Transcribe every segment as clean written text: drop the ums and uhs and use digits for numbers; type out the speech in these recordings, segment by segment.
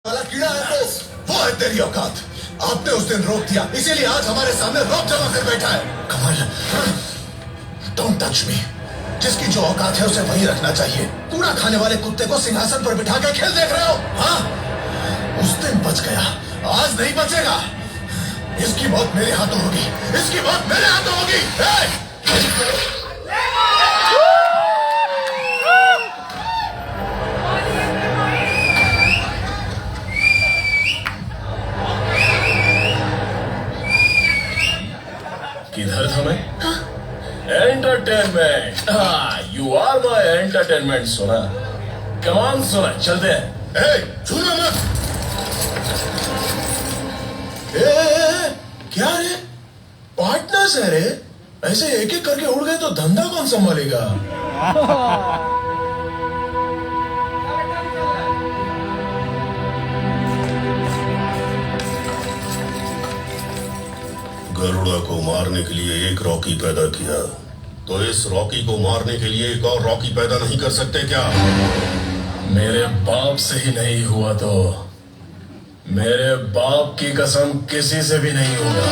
वाला कीड़ा है बॉस, वो है तेरी औकात। आपने उस दिन रोक दिया, इसीलिए आज हमारे सामने रोक जमा कर बैठा है। कमल, डोंट टच मी। जिसकी जो औकात है उसे वही रखना चाहिए। कूड़ा खाने वाले कुत्ते को सिंहासन पर बिठा के खेल देख रहे हो? हाँ, उस दिन बच गया, आज नहीं बचेगा। इसकी मौत मेरे हाथों होगी, इसकी मौत मेरे हाथों होगी। किधर था मैं? Entertainment, you are my entertainment. सुना, कमान सुना, चलते हैं। छूना मत। ए, क्या रे, पार्टनर्स है रे। ऐसे एक एक करके उड़ गए तो धंधा कौन संभालेगा? गरुड़ा को मारने के लिए एक रॉकी पैदा किया, तो इस रॉकी को मारने के लिए एक और रॉकी पैदा नहीं कर सकते क्या? मेरे बाप से ही नहीं हुआ तो मेरे बाप की कसम किसी से भी नहीं होगा।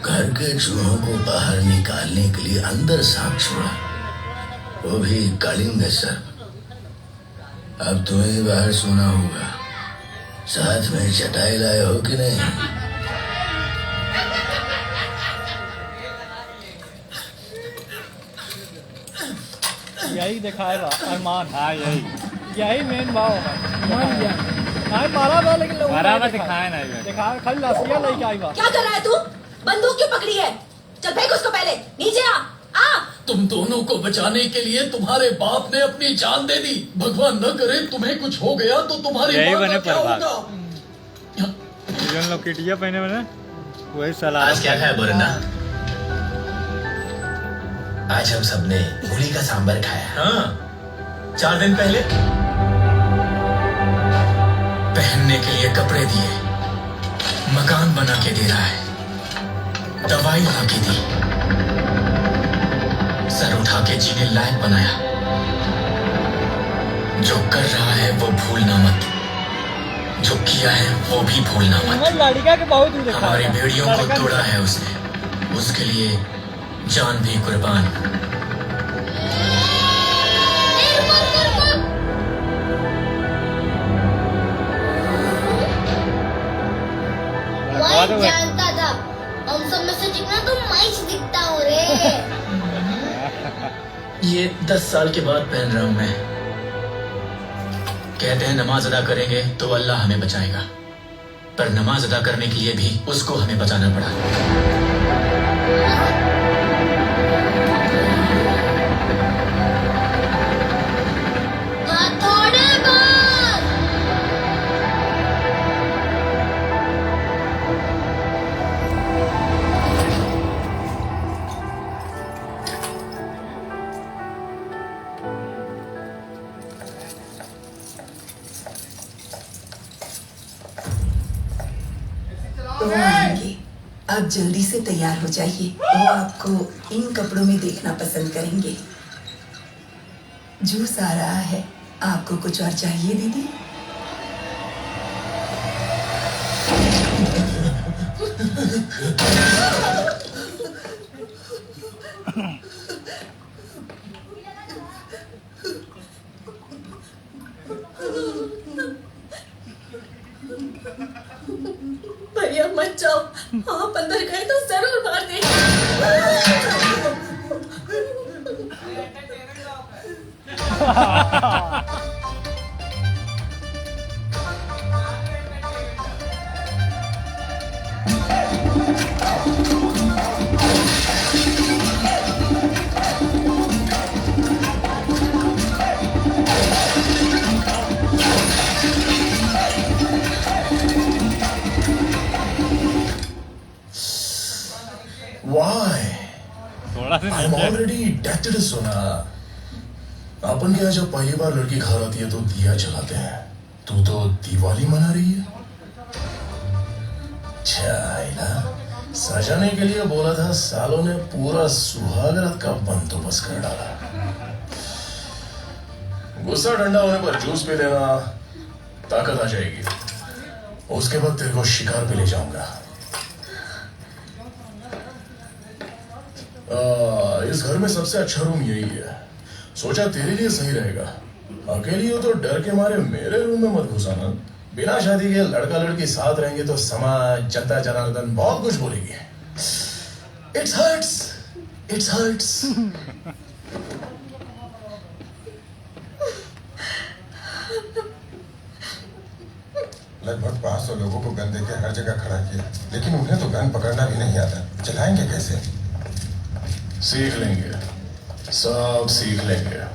घर के चूहों को बाहर निकालने के लिए अंदर सांप छोड़ा, वो भी कलिंग सर्प। अब तुम्हें बाहर सोना होगा। साथ में चटाई लाए हो कि नहीं? यही दिखाएगा अरमान। हाँ, यही मेन भाव है। मारा था लेकिन लोगों ने दिखाया खाली लसिया लेके आई बा। क्या कर रहा है तू? बंदूक क्यों पकड़ी है? चल फेंक उसको, पहले नीचे आ। तुम दोनों को बचाने के लिए तुम्हारे बाप ने अपनी जान दे दी। भगवान न करे तुम्हें कुछ हो गया तो तुम्हारी मां का क्या होगा? लोग किटिया पहने बने वही सलाह। आज क्या खाया बोरना? आज हम सबने मूली का सांभर खाया। हाँ, 4 दिन पहले पहनने के लिए कपड़े दिए, मकान बना के दे रहा है, दवाई ला के दी, सर उठा के जीने लायक बनाया। जो कर रहा है वो भूलना मत, जो किया है वो भी भूलना मत। लड़का के बहुत हमारी बेड़ियों को तोड़ा है उसने, उसके लिए जान भी कुर्बान। जानता था हम सब में से जितना तुम माइच दिखता हो रे। ये 10 साल के बाद पहन रहा हूं मैं। कहते हैं नमाज अदा करेंगे तो अल्लाह हमें बचाएगा, पर नमाज अदा करने के लिए भी उसको हमें बचाना पड़ा। वो आएंगे, आप जल्दी से तैयार हो जाइए। वो आपको इन कपड़ों में देखना पसंद करेंगे। जूस आ रहा है, आपको कुछ और चाहिए दीदी? भैया मत जाओ, आप अंदर गए तो जरूर मार देंगे। Why? थोड़ा सा I'm already dead सोना। अपन के यहाँ जब पहली बार लड़की घर आती है तो दिया जलाते हैं, तू तो दिवाली मना रही है। चाइना सजाने के लिए बोला था, सालों ने पूरा सुहागरात का बंदोबस्त कर डाला। गुस्सा ठंडा होने पर जूस पी लेना, ताकत आ जाएगी। उसके बाद तेरे को शिकार पे ले जाऊंगा। इस घर में सबसे अच्छा रूम यही है। सोचा तेरे लिए सही रहेगा। अकेली हो तो डर के मारे मेरे रूम में मत घुसाना। बिना शादी के लड़का लड़की साथ रहेंगे तो समाज, जनता जनार्दन बहुत कुछ बोलेगी। It's hurts, it's hurts. लगभग 500 लोगों को गन देके हर जगह खड़ा किया, लेकिन उन्हें तो गन पकड़ना भी नहीं आता। चलाएंगे कैसे? सीख लेंगे, सब सीख लेंगे।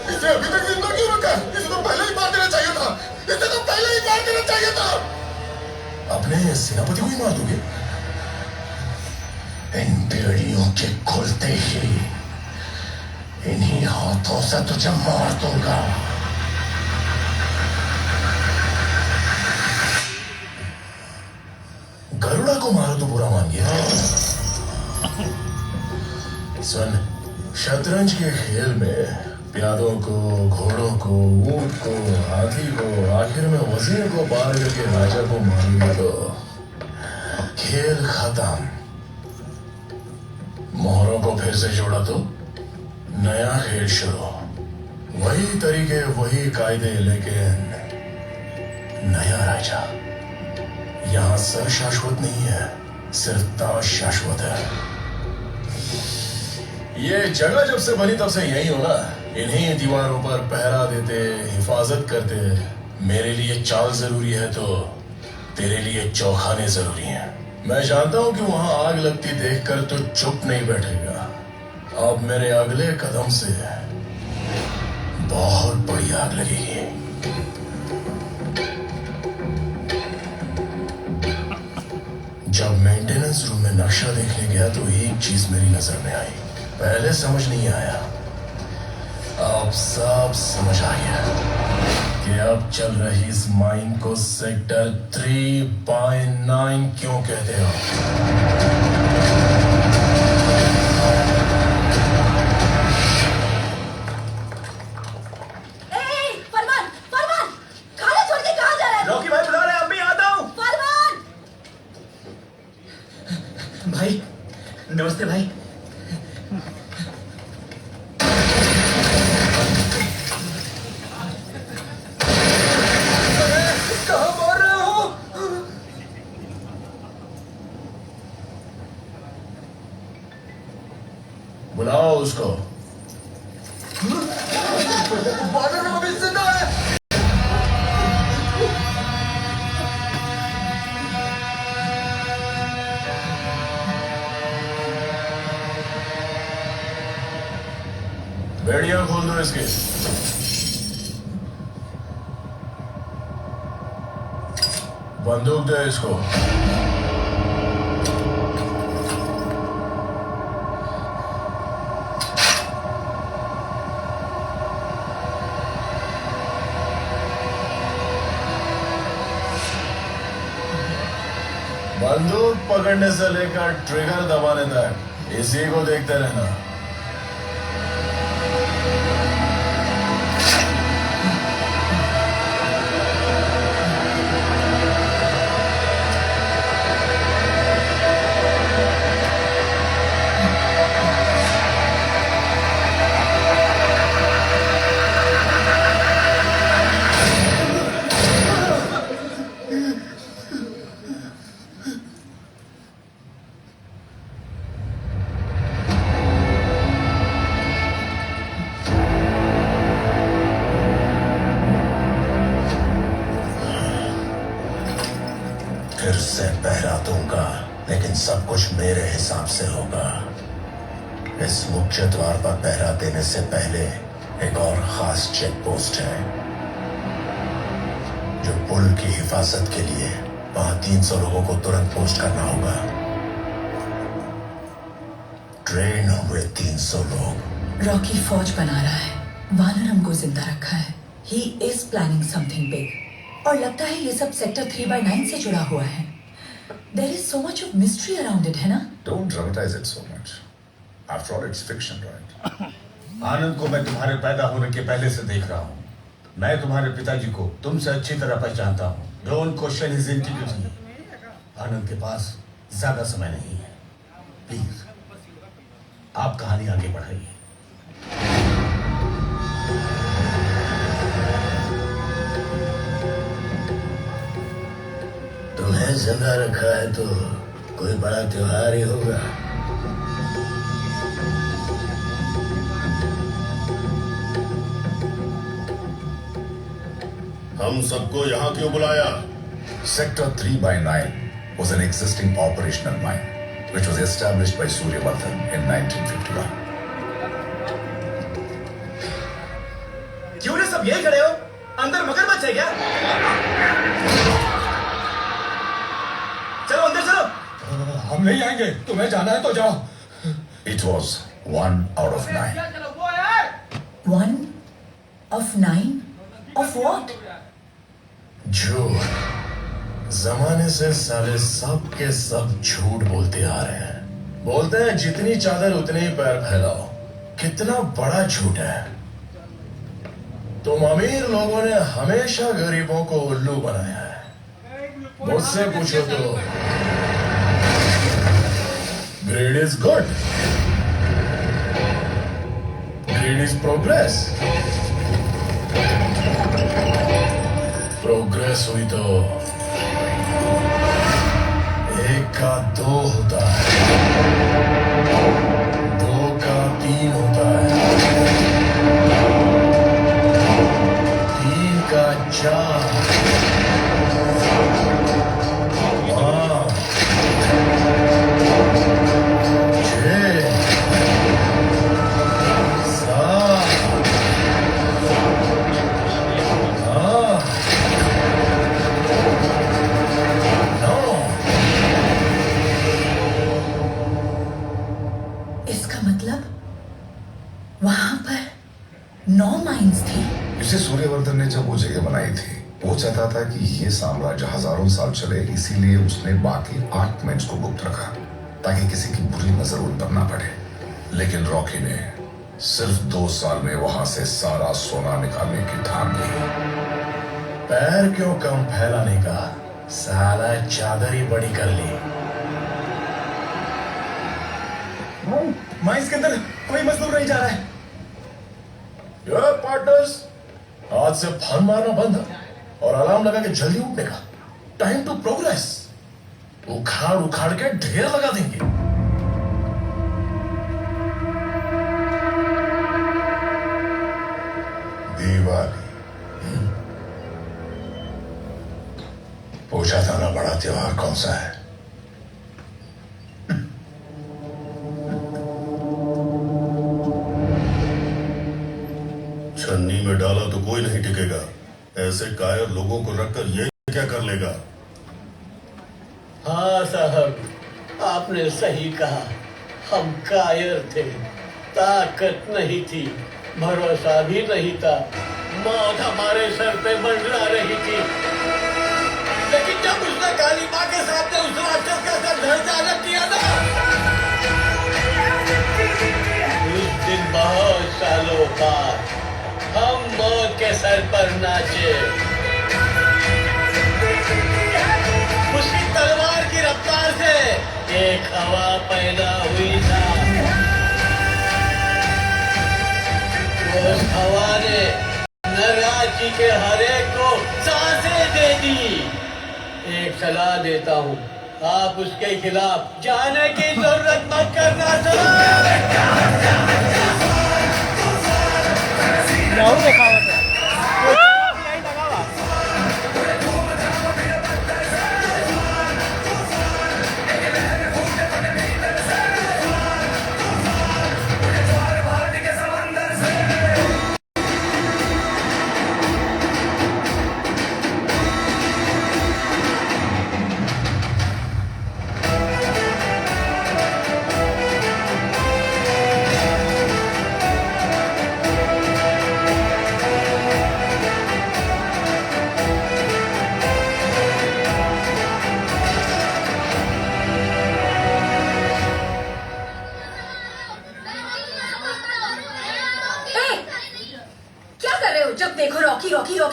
इसे अभी तक जिंदा क्यों रखा? इसे तो पहले ही मार देना चाहिए था। इसे तो पहले ही मार देना चाहिए था। अपने सेनापति को ही मार दोगे? इन बेड़ियों के खुलते ही इन्हीं हाथों से तुझे मार दूंगा। गरुड़ा को मारो तो बुरा मान गया। सुन, शतरंज के खेल में प्यादों को, घोड़ों को, ऊंट को, हाथी को, आखिर में वजीर को पार करके राजा को मारूंगा तो खेल खत्म। मोहरों को फिर से जोड़ा तो नया खेल शुरू। वही तरीके, वही कायदे, लेकिन नया राजा। यहां सर शाश्वत नहीं है, सिर्फ ताज शाश्वत है। ये जगह जब से बनी तब से यही हो ना। इन्हीं दीवारों पर पहरा देते, हिफाजत करते। मेरे लिए चाल जरूरी है तो तेरे लिए चौखाने जरूरी हैं। मैं जानता हूं कि वहां आग लगती देखकर तो चुप नहीं बैठेगा। अब मेरे अगले कदम से बहुत बड़ी आग लगेगी। जब मेंटेनेंस रूम में नक्शा देखने गया तो एक चीज मेरी नजर में आई। पहले समझ नहीं आया, अब सब समझ आ गया कि अब चल रही इस माइन को सेक्टर 3/9 क्यों कहते हो। फरमान, फरमान, खाना छोड़ के कहाँ जा रहा है? रॉकी भाई बुला रहे हैं, अभी आता हूँ। फरमान! भाई नमस्ते भाई। कहाँ मार रहे हो? बुलाओ उसको। बॉर्डर में अभी जिंदा है। बेड़ियां खोल दो इसके। बंदूक दे इसको। बंदूक पकड़ने से लेकर ट्रिगर दबाने तक इसी को देखते रहना। फिर से पहरा दूंगा, लेकिन सब कुछ मेरे हिसाब से होगा। इस मुख्य द्वार पर पहरा देने से पहले एक और खास चेक पोस्ट है जो पुल की हिफाजत के लिए वहां 300 लोगों को तुरंत पोस्ट करना होगा। ट्रेन हुए 300 लोग। रॉकी फौज बना रहा है, वानरम को जिंदा रखा है। He is planning something big और लगता है ये सब सेक्टर 3/9 से जुड़ा हुआ है। There is so much of mystery around it, है ना? Don't dramatize it so much. After all, it's fiction, right? आनंद को मैं तुम्हारे पैदा होने के पहले से देख रहा हूँ। मैं तुम्हारे पिताजी को तुमसे अच्छी तरह पहचानता हूँ। Don't question his integrity. आनंद के पास ज्यादा समय नहीं है। प्लीज, आप कहानी आगे बढ़ाइए। तुम्हें जिंदा रखा है तो कोई बड़ा त्योहार ही होगा। हम सबको यहाँ क्यों बुलाया? Sector 3/9 was an existing operational mine which was established by Suryavardhan in 1951. क्यों रे सब यही खड़े हो? अंदर मगरमच्छ है क्या? चलो अंदर चलो। हम नहीं आएंगे, तुम्हें जाना है तो जाओ। It was 1 out of 9. 1 of 9 of what? झूठ। जमाने से साले सब के सब झूठ बोलते आ रहे हैं। बोलते हैं जितनी चादर उतने ही पैर फैलाओ। कितना बड़ा झूठ है। तुम अमीर लोगों ने हमेशा गरीबों को उल्लू बनाया है। मुझसे पूछो तो grade is good, grade is progress. Progress हुई तो 1 का 2 होता है, 2 का 3 होता है, 3 का 4, 5, 6, 7, 8, 9। इसका मतलब वहां पर 9 माइंस थी। इसे सूर्यवर्धन ने जब वो जगह बनाई थी, वो चाहता था कि ये साम्राज्य हजारों साल चले, इसीलिए उसने बाकी 8 माइंस को गुप्त रखा ताकि किसी की बुरी नजर उन पर ना पड़े। लेकिन रॉकी ने सिर्फ 2 साल में वहां से सारा सोना निकालने की ठान ली। पैर क्यों कम फैलाने का, साला चादर ही बड़ी कर ली। माइंस के अंदर कोई मजदूर नहीं जा रहा है। पार्टनर्स, आज से फन मारना बंद और अलार्म लगा के जल्दी उठने का। Time to progress. उखाड़ उखाड़ के ढेर लगा देंगे। दिवाली। पूछा था ना बड़ा त्योहार कौन सा है? छन्नी में डाला तो कोई नहीं टिकेगा। ऐसे कायर लोगों को रखकर ये क्या कर लेगा? हाँ साहब, आपने सही कहा। हम कायर थे, ताकत नहीं थी, भरोसा भी नहीं था। मौत हमारे सर पे मंडरा रही थी, लेकिन जब उसने काली माँ के सामने उस राक्षस का सर धड़ से अलग किया ना, उस दिन बहुत सालों बाद हम मौत के सर पर नाचे। उसकी तलवार की रफ्तार से एक हवा पैदा हुई था। उस हवा ने नराजी के हर एक को सांसें दे दी। एक सलाह देता हूँ, आप उसके खिलाफ जाने की जरूरत मत करना। देखा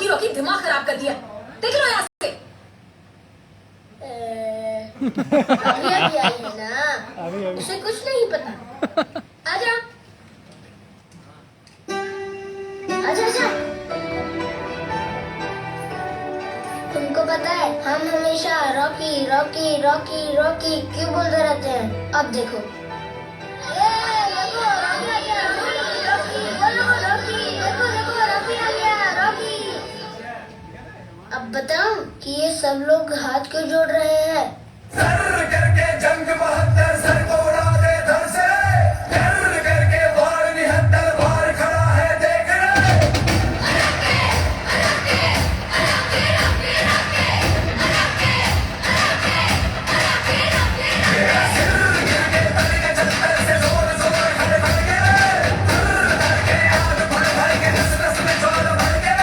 रॉकी रॉकी दिमाग खराब कर दिया। देख लो यहाँ से। अभी आई है ना, उसे कुछ नहीं पता। आजा आजा आजा। तुमको पता है हम हमेशा रॉकी रॉकी रॉकी रॉकी क्यों बोलते रहते हैं? अब देखो, देखो रॉकी आ गया, रॉकी बोलो रॉकी, देखो देखो रॉकी आ गया, रॉकी। अब बताओ कि ये सब लोग हाथ क्यों जोड़ रहे हैं? सर करके जंग 72 सर को उड़ा दे धर से, कर करके वार 79 बार खड़ा है देख रहे। मेरा सिर गिर के तल के चलते से जोर जोर खड़े भर के, धर धर के आग भर भर के नस नस में ज्वार भर के।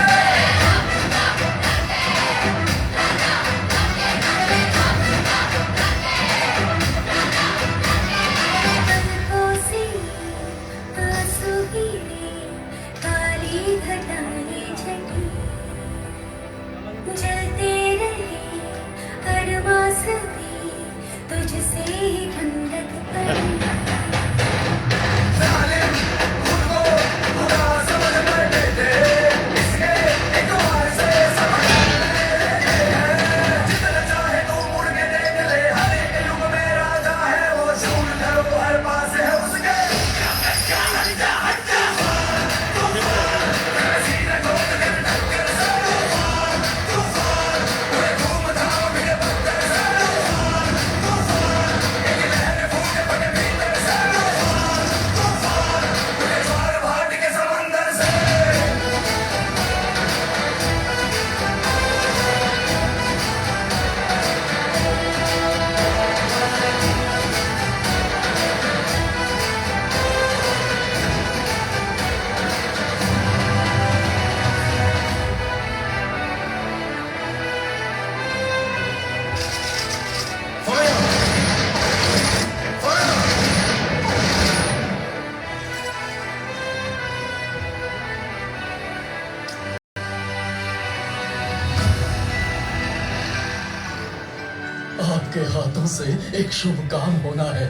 आपके हाथों से एक शुभ काम होना है।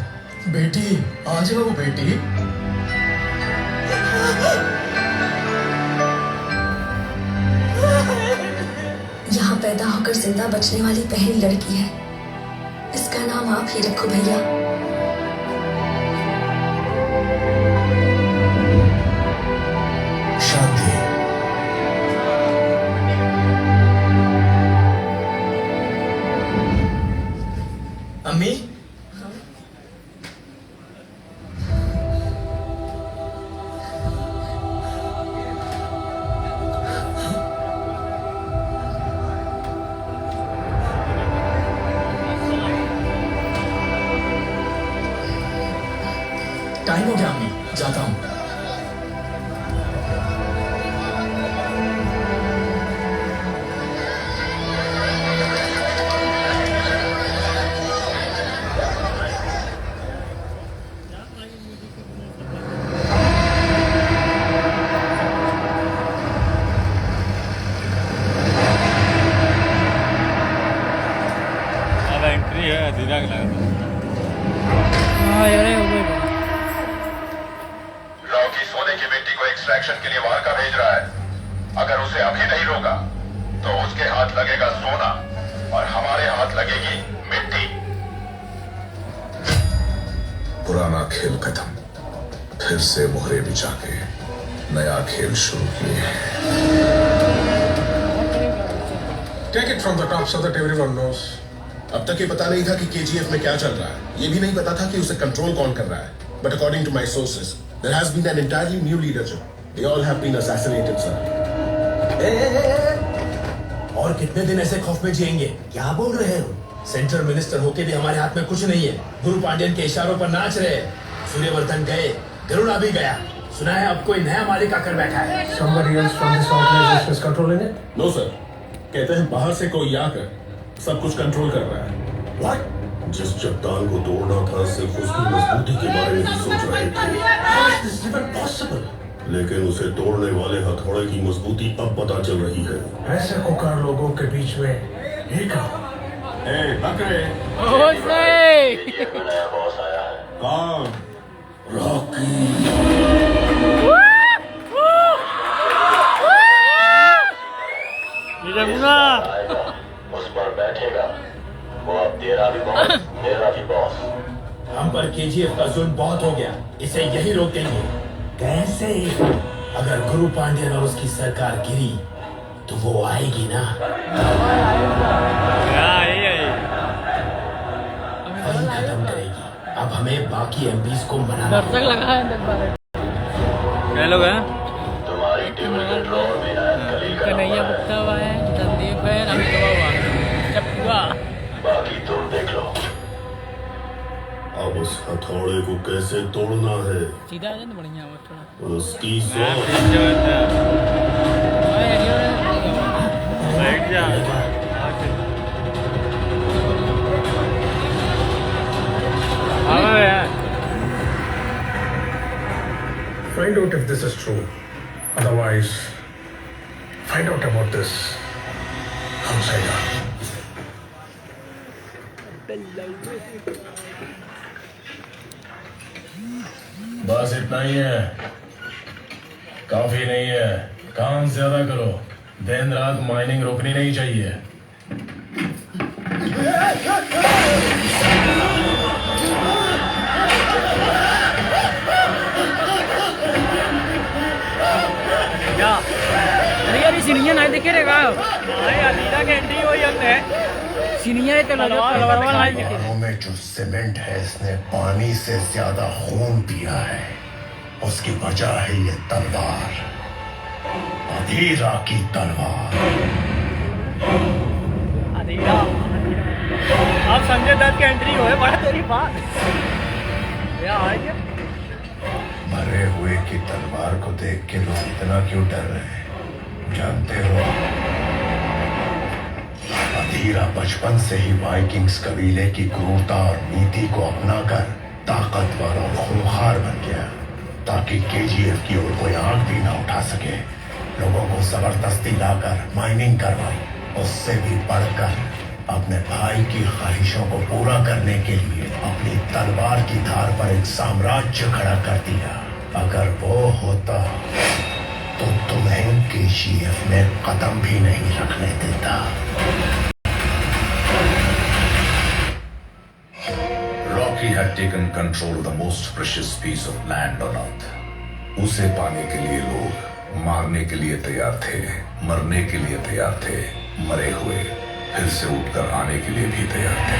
बेटी आ जाओ बेटी। यहाँ पैदा होकर जिंदा बचने वाली पहली लड़की है। इसका नाम आप ही रखो भैया। शांति। अम्मी टाइम हो गया अम्मी, जाता हूँ। एंट्री है धीरे हाँ यार रॉकी सोने की बेटी को एक्सट्रैक्शन के लिए वारका भेज रहा है। अगर उसे अभी नहीं रोका तो उसके हाथ लगेगा सोना और हमारे हाथ लगेगी मिट्टी। पुराना खेल खत्म, फिर से मोहरे बिछा के नया खेल शुरू किए। Take it from the top so that everyone knows. अब तक ये पता नहीं था कि केजीएफ में क्या चल रहा है। ये भी नहीं पता था कि उसे कंट्रोल कौन कर रहा है। But according to my sources, there has been an entirely new leadership. They all have been assassinated, sir. और कितने दिन ऐसे खौफ में जिएंगे? क्या बोल रहे हो? सेंट्रल मिनिस्टर होके भी हमारे हाथ में कुछ नहीं है। गुरु पांड्यन के इशारों पर नाच रहे। सूर्यवर्धन गए, गरुड़ा भी गया। सुना है अब कोई नया मालिक आकर बैठा है। Somebody else from this organization is controlling it? No, sir. कहते हैं बाहर से कोई आकर सब कुछ कंट्रोल कर रहा है। What? जिस चट्टान को तोड़ना था सिर्फ उसकी मजबूती के बारे में ही सोच रहे थे। How is this even possible? लेकिन उसे तोड़ने वाले हथौड़े की मजबूती अब पता चल रही है। ऐसे कुकार लोगों के बीच में एक बकरे नया बॉस आया है। कौन? आएगा, उस पर बैठेगा। वो अब तेरा भी बॉस, मेरा भी बॉस। हम पर केजीएफ का जुल्म बहुत हो गया, इसे यही रोक देंगे। कैसे? अगर गुरु पांड्यन और उसकी सरकार गिरी तो वो आएगी ना। वही खत्म करेगी। अब हमें बाकी एमपीज को मनाना लोग हैं तुम्हारी टेबल कंट्रोल में कन्हैया गुप्ता हुआ है, संदीप है, अमित हुआ चप्पा। बाकी तुम देख लो। अब उस हथौड़े को कैसे तोड़ना है, सीधा है ना, बढ़िया वो थोड़ा उसकी बैठ जा। Find out if this is true. Otherwise, find out about this outsider. बस इतना ही है, काफी नहीं है। काम ज्यादा करो, दिन रात माइनिंग रोकनी नहीं चाहिए। अरे सीनिया नहीं दिखे रे गाँव अरे अलीदा के एंट्री हुई हमने सीनिया तलवारों में जो सीमेंट है, इसने पानी से ज्यादा खून पिया है। उसकी वजह है ये तलवार, अधीरा की तलवार। अधीरा अब संजय दत्त की एंट्री हुए, बड़ा तेरी बात मरे हुए की तलवार को देख के लोग इतना क्यों डर रहे हैं, जानते हो? अधीरा बचपन से ही वाइकिंग्स कबीले की क्रूरता और नीति को अपनाकर ताकतवर और खूंखार बन गया, ताकि केजीएफ की ओर कोई आंख भी ना उठा सके। लोगों को जबरदस्ती लाकर माइनिंग करवाई, उससे भी बढ़कर अपने भाई की ख्वाहिशों को पूरा करने के लिए अपनी तलवार की धार पर एक साम्राज्य खड़ा कर दिया। अगर वो होता तो तुम्हें केजीएफ में कदम भी नहीं रखने देता। Rocky had taken control of the most precious piece of land on earth. उसे पाने के लिए लोग मारने के लिए तैयार थे, मरने के लिए तैयार थे, मरे हुए फिर से उठकर आने के लिए भी तैयार थे।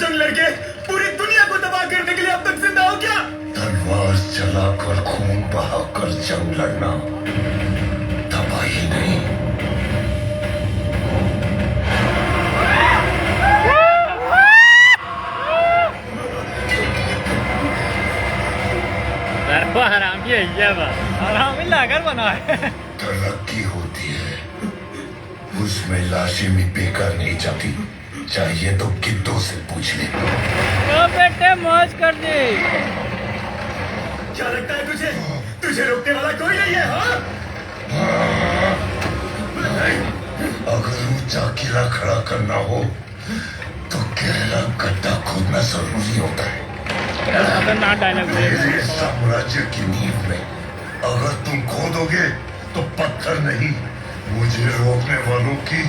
तुम लड़के पूरी दुनिया को तबाह करने के लिए अब तक जिंदा हो क्या? तलवार चलाकर खून बहाकर जंग लड़ना तबाही नहीं। हरामी है ये बस, हरामी लाकर बना है। तरक्की होती है, उसमें लाशें भी बेकार नहीं जाती। चाहिए तो गिद्धों से पूछ ले। तो बेटे मौज कर दी। क्या लगता है तुझे? तुझे रोकने वाला कोई नहीं है, हाँ? अगर ऊंचा किला खड़ा करना हो तो गहरा गड्ढा खोदना जरूरी होता है। मेरे साम्राज्य की नींव में अगर तुम खोदोगे तो पत्थर नहीं, मुझे रोकने वालों की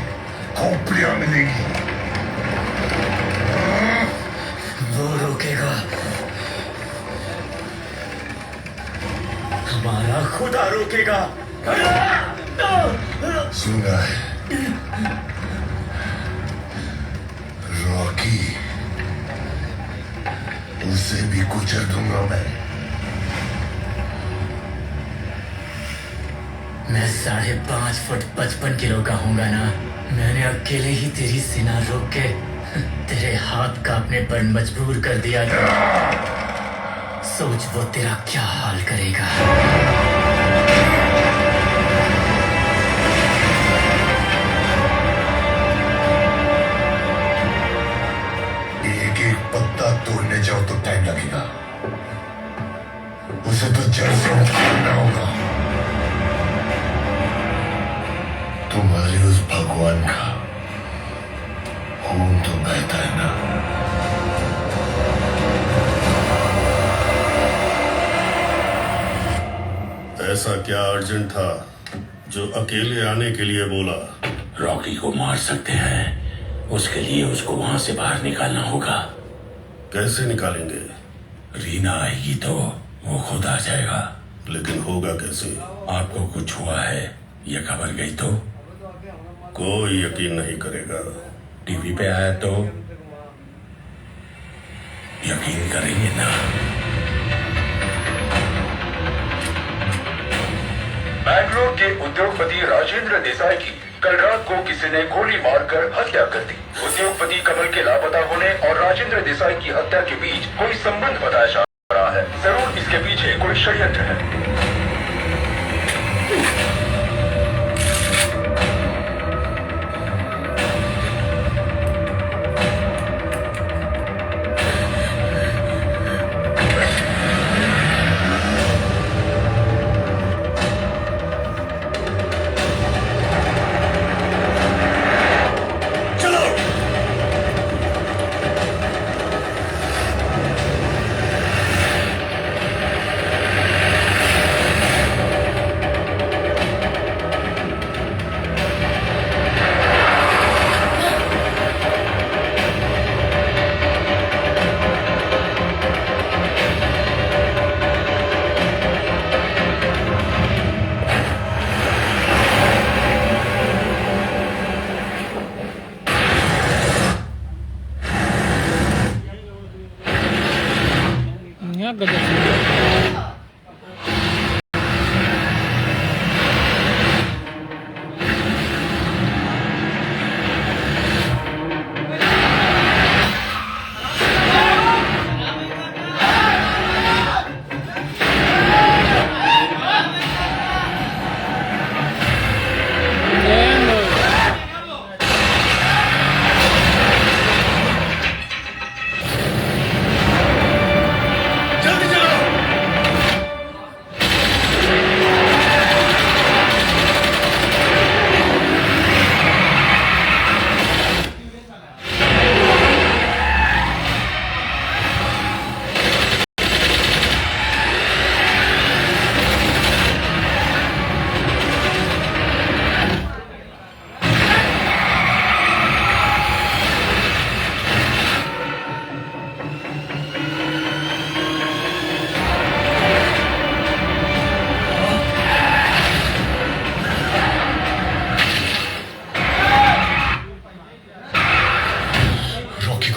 खोपड़ियां मिलेंगी। वो रोकेगा, हमारा खुदा रोकेगा। सुना है रॉकी, उसे भी कुचल दूंगा मैं। 5.5 फुट 55 किलो का हूँगा ना। मैंने अकेले ही तेरी सीना रोक के तेरे हाथ कांपने पर मजबूर कर दिया था। सोच वो तेरा क्या हाल करेगा। एक एक पत्ता तोड़ने जाओ तो टाइम लगेगा, उसे तो जड़ से उखाड़ना होगा। तुम्हारे उस भगवान का खून तो बहता है ना। ऐसा क्या अर्जेंट था जो अकेले आने के लिए बोला? रॉकी को मार सकते हैं, उसके लिए उसको वहां से बाहर निकालना होगा। कैसे निकालेंगे? रीना आएगी तो वो खुद आ जाएगा। लेकिन होगा कैसे? आपको कुछ हुआ है ये खबर गई तो कोई यकीन नहीं करेगा। टीवी पे आया तो यकीन करेंगे ना। बैंगलोर के उद्योगपति राजेंद्र देसाई की कल रात को किसी ने गोली मारकर हत्या कर दी। उद्योगपति कमल के लापता होने और राजेंद्र देसाई की हत्या के बीच कोई संबंध बताया जा रहा है। जरूर इसके पीछे कोई षड्यंत्र है। जल्दी चलो।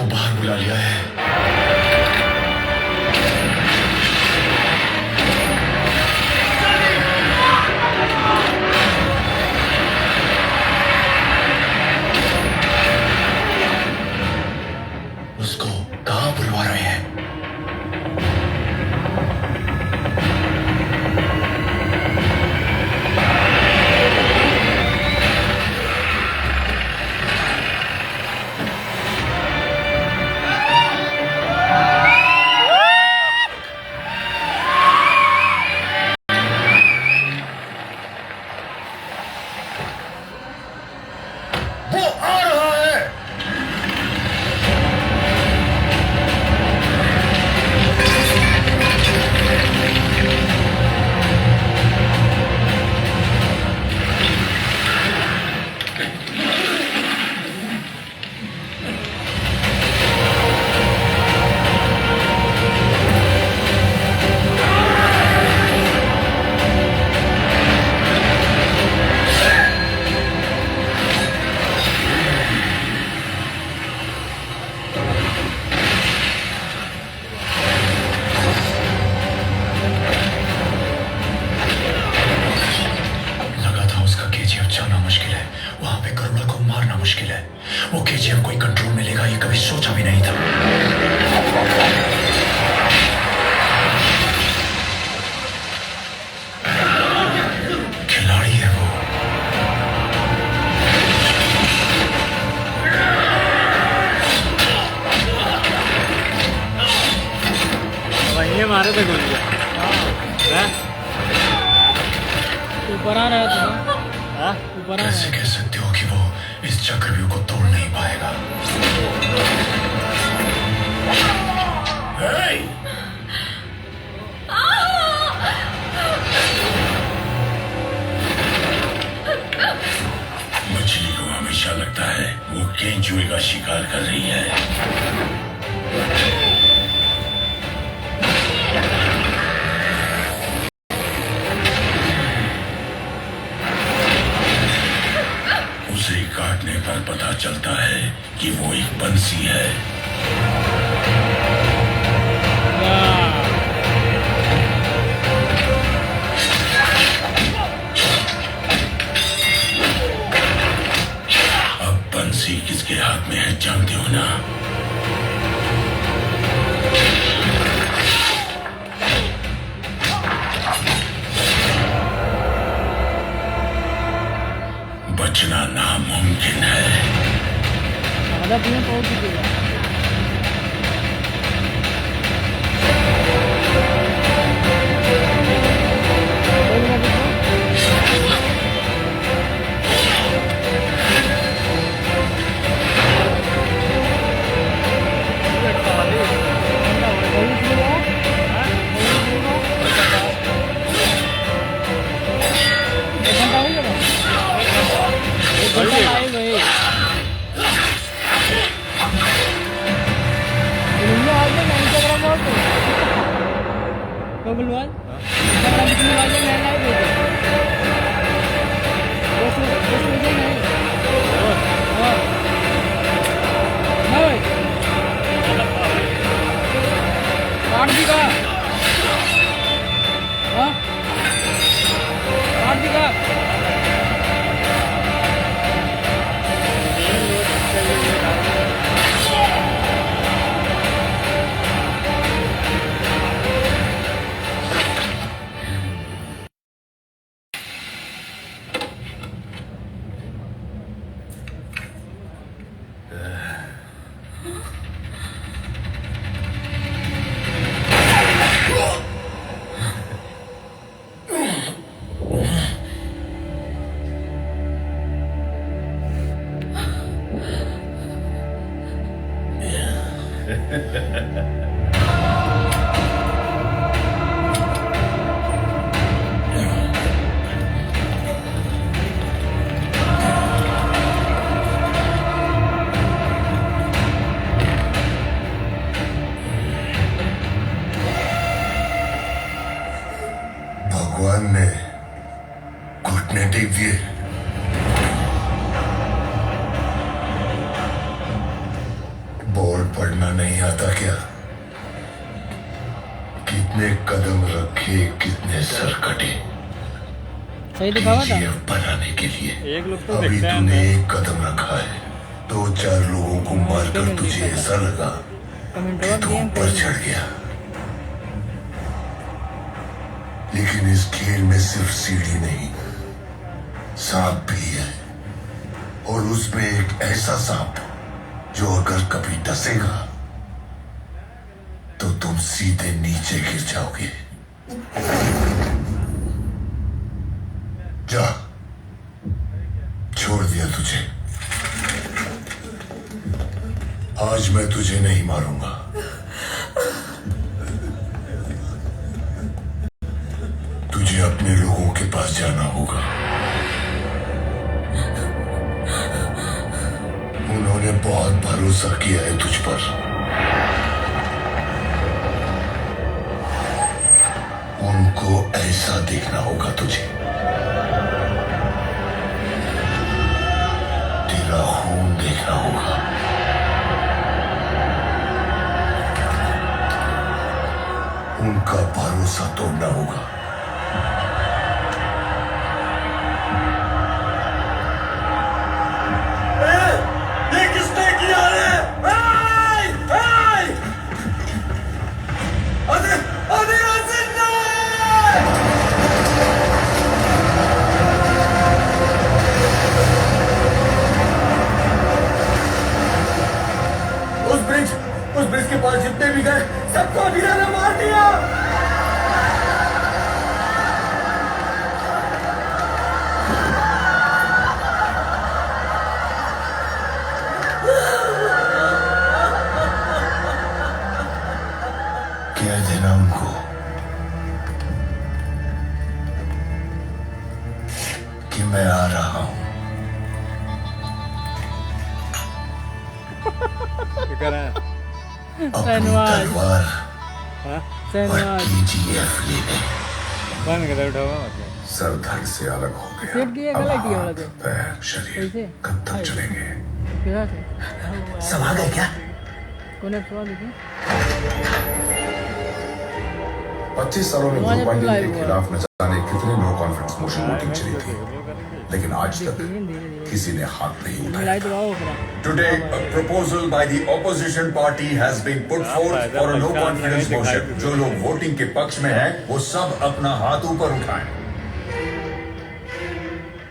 को बाहर बुला लिया है। उसको कहां बुलवा रहे हैं? वो आ रहा है। लगा था उसका केजीएफ जाना मुश्किल है, वहां पे करुणा को मारना मुश्किल है। वो केजीएफ कोई कंट्रोल में लेगा ये कभी सोचा भी नहीं था। खिलाड़ी है वो। वही मारे थे गोली। ऊपर आ रहा था। ऊपर आ कैसे कह सकते हो कि वो इस चक्रव्यूह को तोड़ नहीं पाएगा? Hey! मछली को हमेशा लगता है वो केंचुए का शिकार कर रही है। उसे काटने पर पता चलता है कि वो एक बंसी है। अब बंसी किसके हाथ में है जानते हो ना? बचना नामुमकिन है। आधा पूरा पहुंच चुके हैं। Kebeluan? Kalau di sini aja naik gitu. Bos aja naik. Naik. काट दी का? हाँ? काट दी का? भगवान ने घुटने टेक दिए। बॉल पढ़ना नहीं आता क्या? कितने कदम रखे, कितने सर कटे सही दिखावा था KGF बनाने के लिए। एक लोग तो अभी देखते हैं तूने एक कदम रखा है, 2-4 लोगों को मारकर तुझे ऐसा लगा कि तू ऊपर चढ़ गया। लेकिन इस खेल में सिर्फ सीढ़ी नहीं, सांप भी है, और उसमें एक ऐसा सांप जो अगर कभी डसेगा तो तुम सीधे नीचे गिर जाओगे। जा, छोड़ दिया तुझे। आज मैं तुझे नहीं मारूंगा। तुझे अपने लोगों के पास जाना होगा। उन्होंने बहुत भरोसा किया है तुझ पर। उनको ऐसा देखना होगा तुझे, तेरा खून देखना होगा। उनका भरोसा तोड़ना होगा। ये किसने किया रे? उस ब्रिज के पास जितने भी गए सबको अधीरा ने मार दिया। कह देना उनको कि मैं आ रहा हूं। क्या कर रहा है? अपनी तलवार और KGF लेने। बंद कर उठा हुआ मतलब सर धड़ से अलग हो गया। सेट किया अब गलत किया हाथ, वाला तो पैर, शरीर कब तक चलेंगे? क्या सब आ गए क्या? कौन है सवाल देखिए 25 सालों में ग्रुप बाइंडिंग के खिलाफ न जाने कितने नो कॉन्फिडेंस मोशन वोटिंग चली थी, लेकिन आज तक किसी ने हाथ नहीं उठाया। Today, a proposal by the opposition party has been put forth for a no confidence motion. जो लोग वोटिंग के पक्ष में हैं, वो सब अपना हाथ ऊपर उठाएं।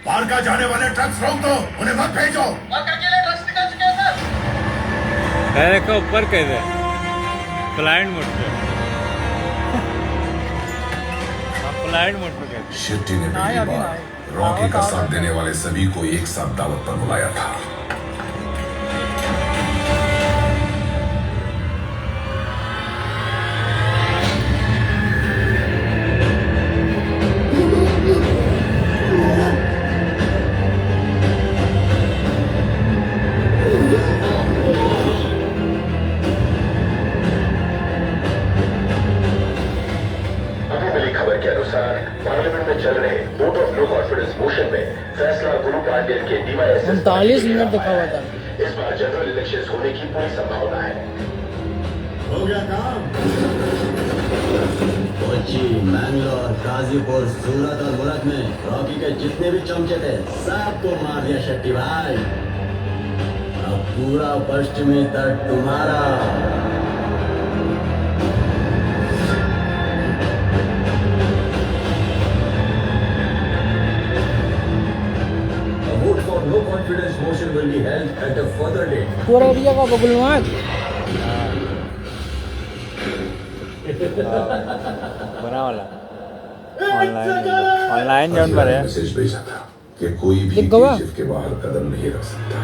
बाहर का जाने वाले ट्रक्स रोक दो, उन्हें मत भेजो। देखो ऊपर कैसे फ्लाइट मोड पे फ्लाइट मोड पे कैसे शेट्टी ने पहली बार रॉकी का साथ देने वाले सभी को एक साथ दावत पर बुलाया था। पार्लियामेंट में चल रहे vote of no confidence motion में फैसला गुरु पाटिल के DYSS 39 मिनट दिखा हुआ था। इस बार जनरल इलेक्शन होने की पूरी संभावना है। हो गया काम। कोची, मैंगलोर, गाजीपुर, सूरत और मुल्क में रॉकी के जितने भी चमचे थे सबको मार दिया शेट्टी भाई। अब पूरा पश्चिमी तट तुम्हारा। No confidence motion will be held at a further date. पूरा एरिया का बबुलवान बना वाला ऑनलाइन जॉन पर है। मैसेज भेजा था कि कोई भी KGF के बाहर कदम नहीं रख सकता।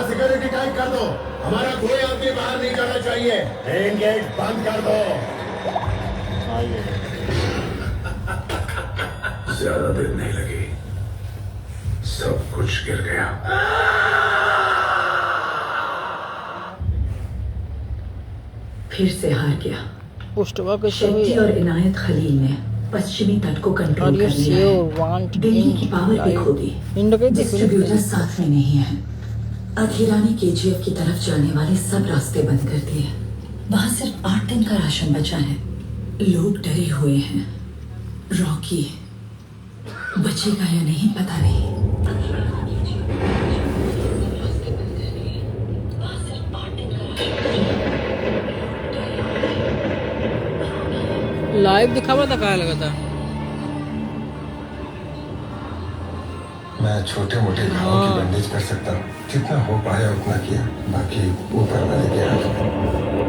सिक्योरिटी टाइट कर दो, हमारा कोई आदमी बाहर नहीं जाना चाहिए। मेन गेट बंद कर दो। ज्यादा देर नहीं लगी, सब कुछ गिर गया। फिर से हार गया। पुष्टवा के शेट्टी और इनायत खलील ने पश्चिमी तट को कंट्रोल कर लिया है। दिल्ली की पावर भी खो दी। डिस्ट्रीब्यूटर साथ में नहीं है। अधीरानी केजीएफ की तरफ जाने वाले सब रास्ते बंद कर दिए। वहां सिर्फ 8 दिन का राशन बचा है। लोग डरे हुए हैं। रॉकी बचेगा या नहीं पता नहीं। लाइव दिखावा था कहा लगा था। मैं छोटे मोटे घावों की बैंडेज कर सकता हूँ। जितना हो पाया उतना किया, बाकी ऊपर वाले के हाथ में।